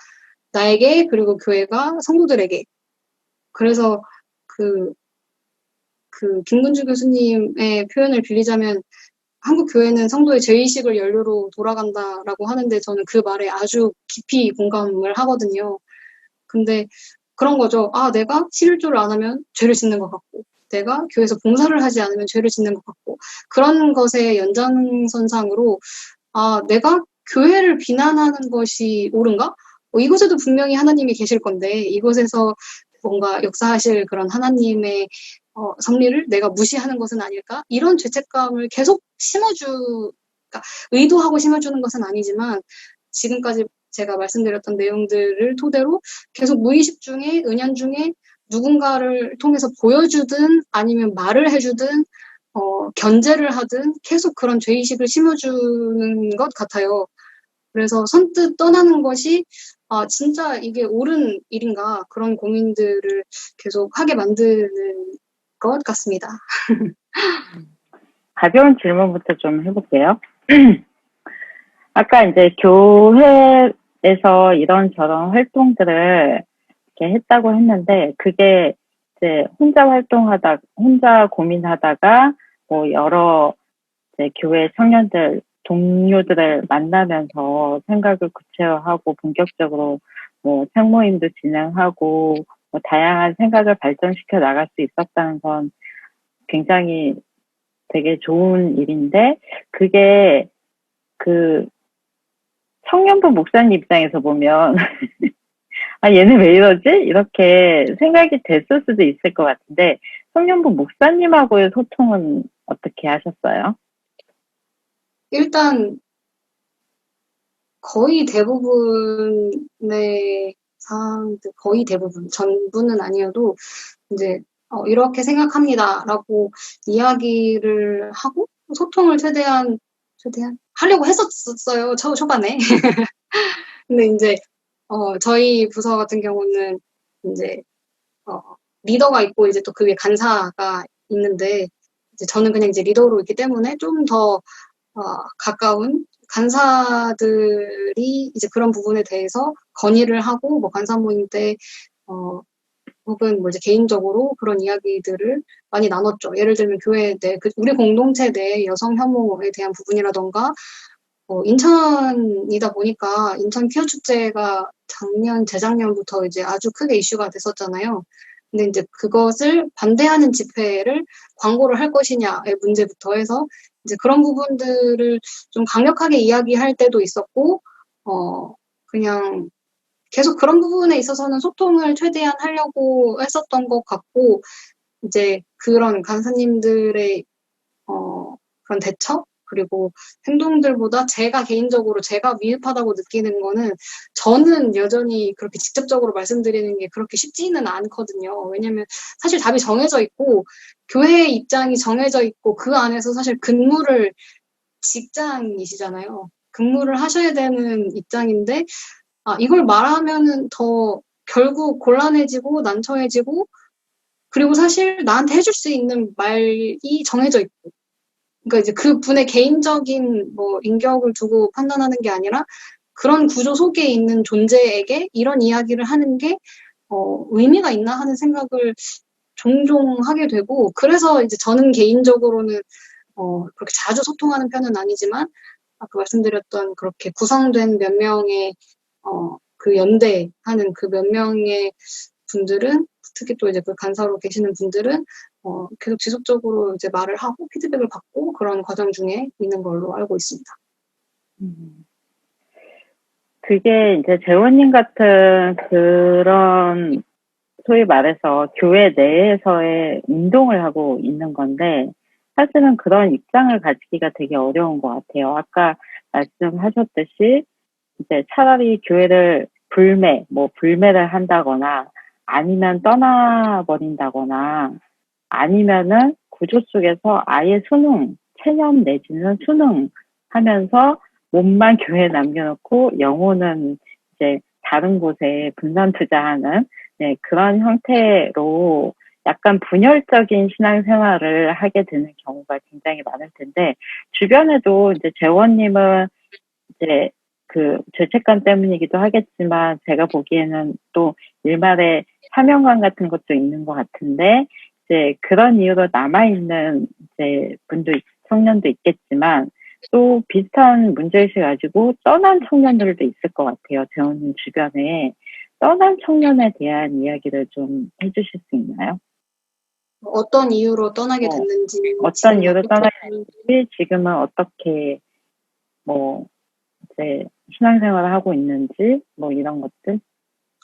나에게 그리고 교회가 성도들에게. 그래서 그 그 김근주 교수님의 표현을 빌리자면 한국 교회는 성도의 죄의식을 연료로 돌아간다라고 하는데 저는 그 말에 아주 깊이 공감을 하거든요. 근데 그런 거죠. 아, 내가 11조를 안 하면 죄를 짓는 것 같고, 내가 교회에서 봉사를 하지 않으면 죄를 짓는 것 같고, 그런 것의 연장선상으로 아, 내가 교회를 비난하는 것이 옳은가? 이곳에도 분명히 하나님이 계실 건데 이곳에서 뭔가 역사하실 그런 하나님의 섭리를 내가 무시하는 것은 아닐까? 이런 죄책감을 계속 그러니까 의도하고 심어주는 것은 아니지만 지금까지 제가 말씀드렸던 내용들을 토대로 계속 무의식 중에 은연중에 누군가를 통해서 보여주든 아니면 말을 해주든 견제를 하든 계속 그런 죄의식을 심어주는 것 같아요. 그래서 선뜻 떠나는 것이 아, 진짜 이게 옳은 일인가 그런 고민들을 계속 하게 만드는 것 같습니다. 가벼운 질문부터 좀 해볼게요. 아까 이제 교회에서 이런저런 활동들을 이렇게 했다고 했는데, 그게 이제 혼자 고민하다가, 뭐 여러 이제 교회 청년들, 동료들을 만나면서 생각을 구체화하고 본격적으로 뭐 책모임도 진행하고 뭐 다양한 생각을 발전시켜 나갈 수 있었다는 건 굉장히 되게 좋은 일인데, 그게 그 청년부 목사님 입장에서 보면 아, 얘는 왜 이러지? 이렇게 생각이 됐을 수도 있을 것 같은데, 청년부 목사님하고의 소통은 어떻게 하셨어요? 일단 거의 대부분의 사항들, 거의 대부분, 전부는 아니어도 이제 이렇게 생각합니다라고 이야기를 하고 소통을 최대한 하려고 했었어요. 초반에. 근데 이제 저희 부서 같은 경우는 이제 리더가 있고 이제 또 그 위에 간사가 있는데 이제 저는 그냥 이제 리더로 있기 때문에 좀 더 가까운 간사들이 이제 그런 부분에 대해서 건의를 하고 뭐 간사 모임 때 혹은 뭐 이제 개인적으로 그런 이야기들을 많이 나눴죠. 예를 들면 교회 내 우리 공동체 내 여성 혐오에 대한 부분이라던가 인천이다 보니까 인천 퀴어 축제가 재작년부터 이제 아주 크게 이슈가 됐었잖아요. 근데 이제 그것을 반대하는 집회를 광고를 할 것이냐의 문제부터 해서 이제 그런 부분들을 좀 강력하게 이야기할 때도 있었고, 그냥 계속 그런 부분에 있어서는 소통을 최대한 하려고 했었던 것 같고, 이제 그런 간사님들의 그런 대처? 그리고 행동들보다 제가 개인적으로 제가 미흡하다고 느끼는 거는 저는 여전히 그렇게 직접적으로 말씀드리는 게 그렇게 쉽지는 않거든요. 왜냐면 사실 답이 정해져 있고 교회의 입장이 정해져 있고 그 안에서 사실 직장이시잖아요. 근무를 하셔야 되는 입장인데 이걸 말하면은 더 결국 곤란해지고 난처해지고 그리고 사실 나한테 해줄 수 있는 말이 정해져 있고 그러니까 이제 그 분의 개인적인 뭐 인격을 두고 판단하는 게 아니라 그런 구조 속에 있는 존재에게 이런 이야기를 하는 게 의미가 있나 하는 생각을 종종 하게 되고 그래서 이제 저는 개인적으로는 그렇게 자주 소통하는 편은 아니지만 아까 말씀드렸던 그렇게 구성된 몇 명의 그 연대하는 그 몇 명의 분들은 특히 또 이제 그 간사로 계시는 분들은 계속 지속적으로 이제 말을 하고 피드백을 받고 그런 과정 중에 있는 걸로 알고 있습니다. 그게 이제 재원님 같은 그런 소위 말해서 교회 내에서의 운동을 하고 있는 건데 사실은 그런 입장을 가지기가 되게 어려운 것 같아요. 아까 말씀하셨듯이 이제 차라리 교회를 불매를 한다거나 아니면 떠나버린다거나 아니면은 구조 속에서 아예 체념 내지는 수능하면서 몸만 교회에 남겨놓고 영혼은 이제 다른 곳에 분산 투자하는 네, 그런 형태로 약간 분열적인 신앙생활을 하게 되는 경우가 굉장히 많을 텐데 주변에도 이제 재원님은 이제 그 죄책감 때문이기도 하겠지만 제가 보기에는 또 일말의 사명감 같은 것도 있는 것 같은데 이제 그런 이유로 남아있는 이제 청년도 있겠지만 또 비슷한 문제의식을 가지고 떠난 청년들도 있을 것 같아요. 재원님 주변에 떠난 청년에 대한 이야기를 좀 해주실 수 있나요? 어떤 이유로 떠나게 됐는지, 어떤 이유로 떠나게 됐는지, 지금은 어떻게 이제 신앙생활을 하고 있는지, 이런 것들.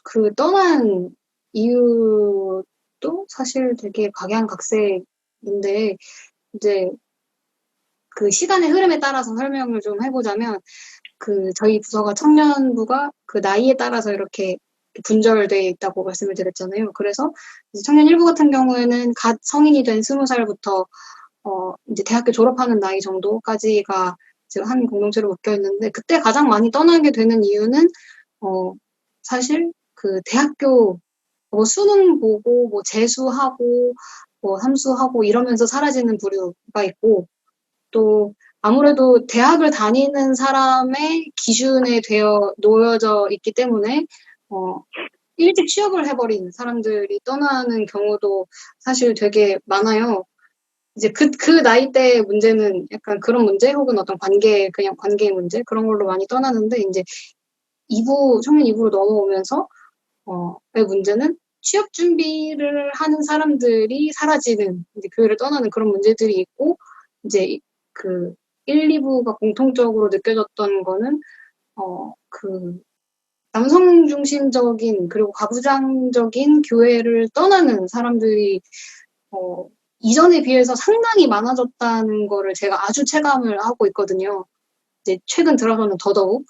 그 떠난 이유도 사실 되게 각양각색인데, 이제 그 시간의 흐름에 따라서 설명을 좀 해보자면, 저희 부서가 청년부가 그 나이에 따라서 이렇게 분절되어 있다고 말씀을 드렸잖아요. 그래서 청년 1부 같은 경우에는 갓 성인이 된 20살부터 이제 대학교 졸업하는 나이 정도까지가 지금 한 공동체로 묶여 있는데, 그때 가장 많이 떠나게 되는 이유는 사실 그 대학교 수능 보고 재수하고 삼수하고 이러면서 사라지는 부류가 있고, 또 아무래도 대학을 다니는 사람의 기준에 놓여져 있기 때문에 일찍 취업을 해버린 사람들이 떠나는 경우도 사실 되게 많아요. 이제 그 나이대의 문제는 약간 그런 문제 혹은 어떤 그냥 관계의 문제 그런 걸로 많이 떠나는데, 이제 청년 2부로 넘어오면서 의 문제는 취업 준비를 하는 사람들이 사라지는, 이제 교회를 떠나는 그런 문제들이 있고, 이제 1, 2부가 공통적으로 느껴졌던 거는 남성 중심적인 그리고 가부장적인 교회를 떠나는 사람들이 이전에 비해서 상당히 많아졌다는 거를 제가 아주 체감을 하고 있거든요. 이제 최근 들어서는 더더욱.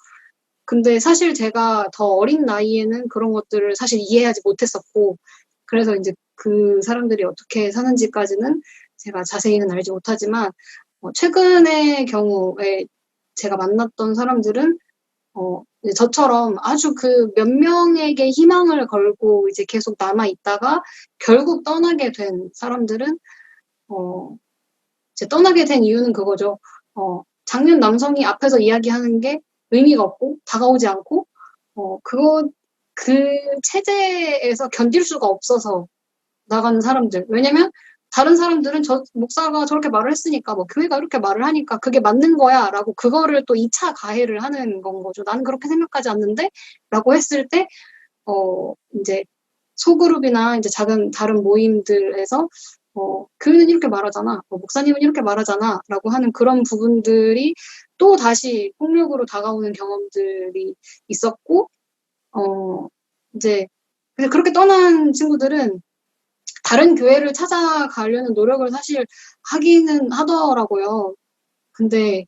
근데 사실 제가 더 어린 나이에는 그런 것들을 사실 이해하지 못했었고, 그래서 이제 그 사람들이 어떻게 사는지까지는 제가 자세히는 알지 못하지만, 최근의 경우에 제가 만났던 사람들은 이제 저처럼 아주 몇 명에게 희망을 걸고 이제 계속 남아 있다가 결국 떠나게 된 사람들은 이제 떠나게 된 이유는 그거죠. 장년 남성이 앞에서 이야기하는 게 의미가 없고 다가오지 않고 그 체제에서 견딜 수가 없어서 나가는 사람들. 왜냐면 다른 사람들은 목사가 저렇게 말을 했으니까, 교회가 이렇게 말을 하니까 그게 맞는 거야 라고 그거를 또 2차 가해를 하는 건 거죠. 나는 그렇게 생각하지 않는데 라고 했을 때 이제 소그룹이나 이제 작은 다른 모임들에서 교회는 이렇게 말하잖아, 목사님은 이렇게 말하잖아 라고 하는 그런 부분들이 또 다시 폭력으로 다가오는 경험들이 있었고, 이제 그렇게 떠난 친구들은 다른 교회를 찾아가려는 노력을 사실 하기는 하더라고요. 근데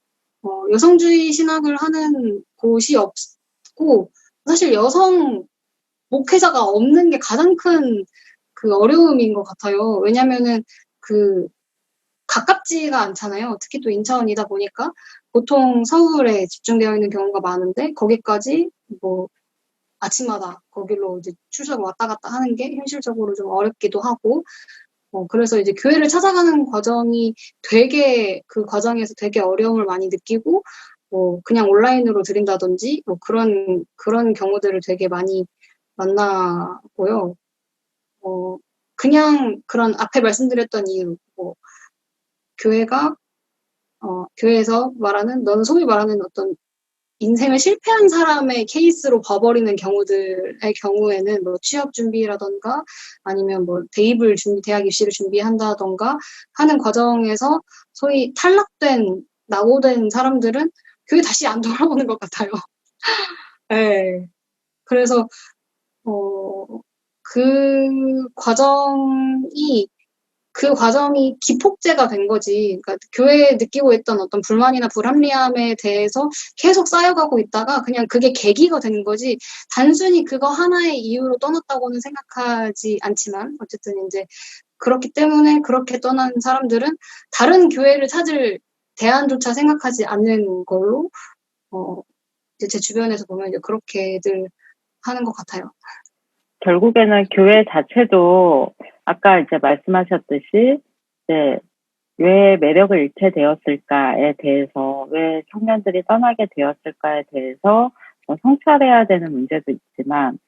여성주의 신학을 하는 곳이 없고, 사실 여성 목회자가 없는 게 가장 큰 어려움인 것 같아요. 왜냐면은 가깝지가 않잖아요. 특히 또 인천이다 보니까 보통 서울에 집중되어 있는 경우가 많은데, 거기까지 아침마다 거길로 이제 출석 왔다 갔다 하는 게 현실적으로 좀 어렵기도 하고, 그래서 이제 교회를 찾아가는 과정이 그 과정에서 되게 어려움을 많이 느끼고, 그냥 온라인으로 드린다든지, 그런 경우들을 되게 많이 만나고요. 그냥 그런 앞에 말씀드렸던 이유, 교회에서 너는 소위 말하는 어떤 인생을 실패한 사람의 케이스로 봐버리는 경우들의 경우에는 취업 준비라던가 아니면 대학 입시를 준비한다던가 하는 과정에서 소위 낙오된 사람들은 교회 다시 안 돌아오는 것 같아요. 네. 그래서 그 과정이 기폭제가 된 거지. 그러니까 교회에 느끼고 있던 어떤 불만이나 불합리함에 대해서 계속 쌓여가고 있다가 그냥 그게 계기가 된 거지, 단순히 그거 하나의 이유로 떠났다고는 생각하지 않지만, 어쨌든 이제 그렇기 때문에 그렇게 떠난 사람들은 다른 교회를 찾을 대안조차 생각하지 않는 걸로 이제 제 주변에서 보면 이제 그렇게들 하는 것 같아요. 결국에는 교회 자체도 아까 이제 말씀하셨듯이 이제 왜 매력을 잃게 되었을까에 대해서, 왜 청년들이 떠나게 되었을까에 대해서 성찰해야 되는 문제도 있지만,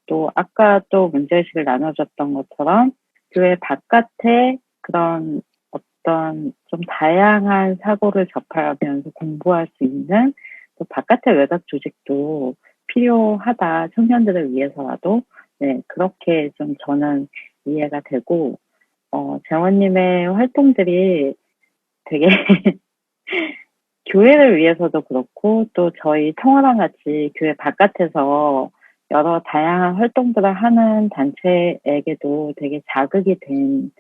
또 아까 또 문제의식을 나눠줬던 것처럼 교회 바깥에 그런 어떤 좀 다양한 사고를 접하면서 공부할 수 있는 또 바깥의 외곽 조직도 필요하다. 청년들을 위해서라도. 네, 그렇게 좀 저는 이해가 되고, 재원님의 활동들이 되게 교회를 위해서도 그렇고, 또 저희 청와랑 같이 교회 바깥에서 여러 다양한 활동들을 하는 단체에게도 되게 자극이 된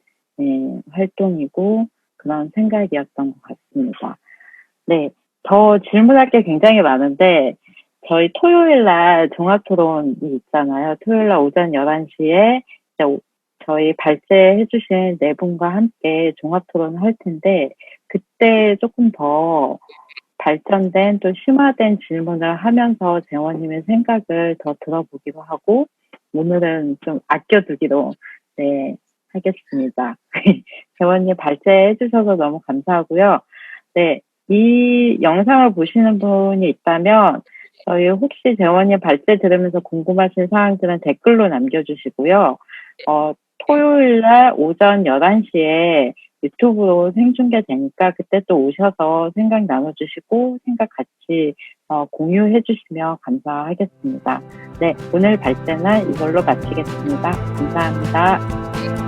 활동이고 그런 생각이었던 것 같습니다. 네, 더 질문할 게 굉장히 많은데 저희 토요일 날 종합토론이 있잖아요. 토요일 날 오전 11시에 저희 발제해 주신 네 분과 함께 종합토론을 할 텐데 그때 조금 더 발전된 또 심화된 질문을 하면서 재원님의 생각을 더 들어보기로 하고 오늘은 좀 아껴두기로 네, 하겠습니다. 재원님 발제해 주셔서 너무 감사하고요. 네, 이 영상을 보시는 분이 있다면 저희 혹시 재원님 발제 들으면서 궁금하신 사항들은 댓글로 남겨주시고요. 토요일 날 오전 11시에 유튜브로 생중계되니까 그때 또 오셔서 생각 나눠주시고 생각 같이 공유해 주시면 감사하겠습니다. 네, 오늘 발제는 이걸로 마치겠습니다. 감사합니다.